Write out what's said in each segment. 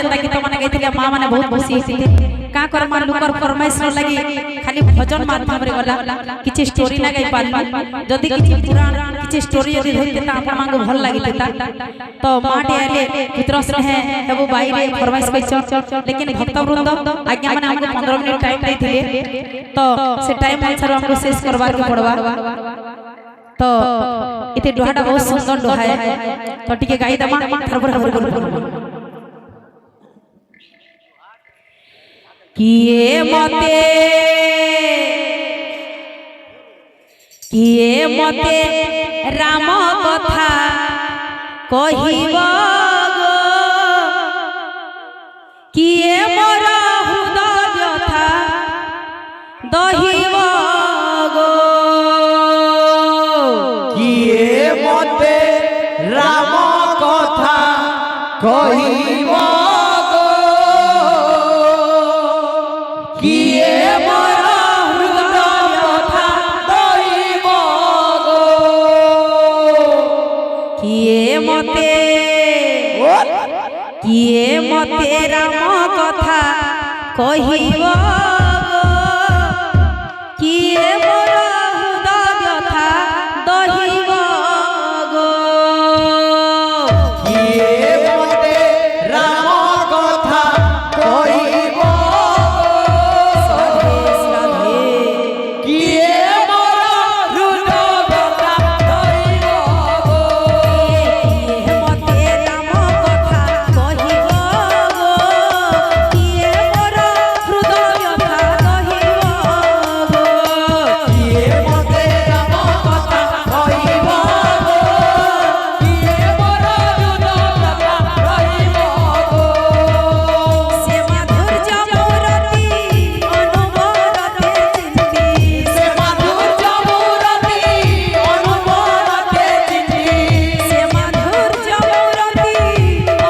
जेता गीत माने गाइथिले मां माने बहुत खुशी हेतिले का कर मान लुकर फरमाइश न लगी खाली भजन माध्यम रे गला किछि स्टोरी ना गाइ पारली जदी किछि पुराण किछि स्टोरी यदि होइते त आपन मांग भल लागिता तो माटे आले पुत्र स्नेह हेबो बाई रे फरमाइश कइछ लेकिन भक्त वृंद आज्ञा माने हमको 15 मिनिट टाइम दैथिले तो से टाइम अनुसार हमको शेष करबार के पड़वा तो इते दोहाटा बहुत सुंदर दोहा है तो टिके गाई दमा किए मते राम कथा कहिब गो किए मोर हृदय व्यथा दहिब गो किए मते राम कथा कहिब गो किए मोर हृदय व्यथा दहिब गो किए मते राम कथा कहिब गो किए मोर हृदय व्यथा दहिब गो किए मते राम कथा कहिब किए मोर हृदय व्यथा दहिब किए मते राम कथा कहिब गो किए मोर हृदय व्यथा दहिब गो किए मते राम कथा कहिब किए मोर हृदय व्यथा दहिब से माधुर्य मूरति अनुमोरते चिंती से माधुर्य मूरति अनुमोरते चिंती से माधुर्य मूरति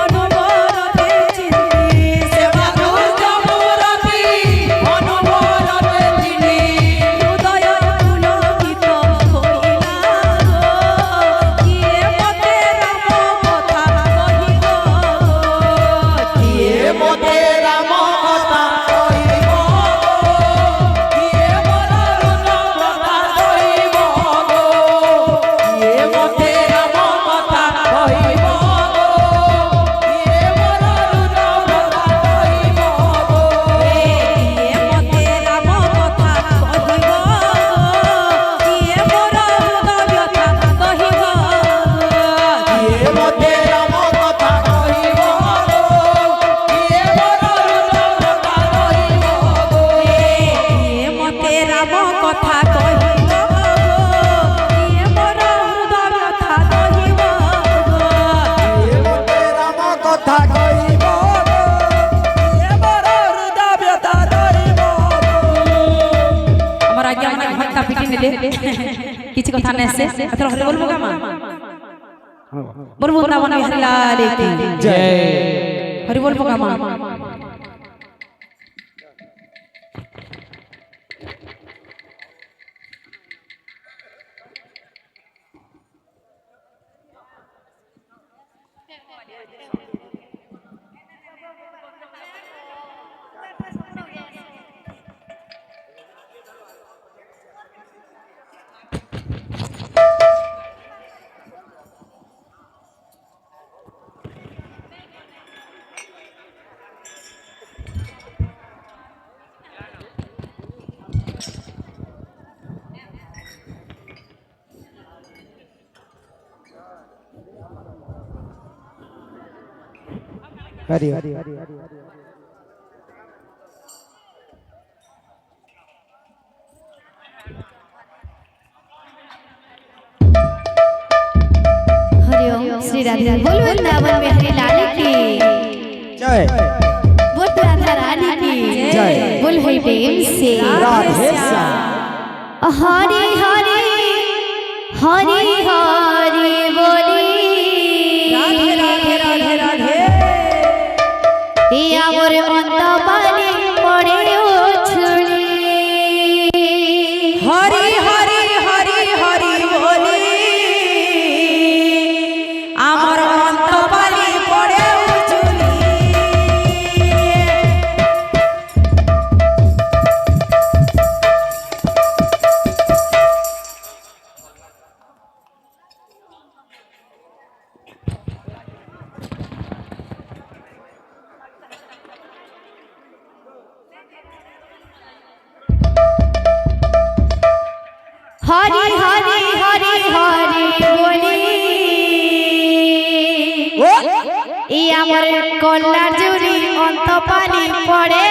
अनुमोरते चिंती से माधुर्य मूरति अनुमोरते चिंती हृदय पुलकित होइला गो किए मते राम कथा कहिब किए मते राम कथा कहिब किए मोर हृदय व्यथा दहिब किए मते राम कथा कहिब किए मोर हृदय व्यथा दहिब किए मते राम कथा कहिब किए मोर हृदय व्यथा दहिब किए मते राम कथा कहिब किए मोर हृदय व्यथा दहिब किए मते राम कथा कहिब किए मोर हृदय व्यथा दहिब किए मते राम कथा कहिब किए मोर हृदय व्यथा दहिब हमर आज्ञा माने घंटा पिटी ने दे किछ कथा ने से अथर हरि बोलबो का मां बोलबो ना बन बिहारी लाल की जय हरि बोलबो का मां हरि हरिओम श्री राधे बोल वृंदावन में हरि लाल की जय बोल राधा रानी की जय बोल है प्रेम से राधे श्याम हरि हरि हरि हरि बोली राधे राधे राधे राधे ए आमर अंत पानी पड़े छुड़ी हरि हरि हरि हरि बोली आमर अंत पाली पड़े उचुली কল্লার জুড়ি অন্তপালি পড়ে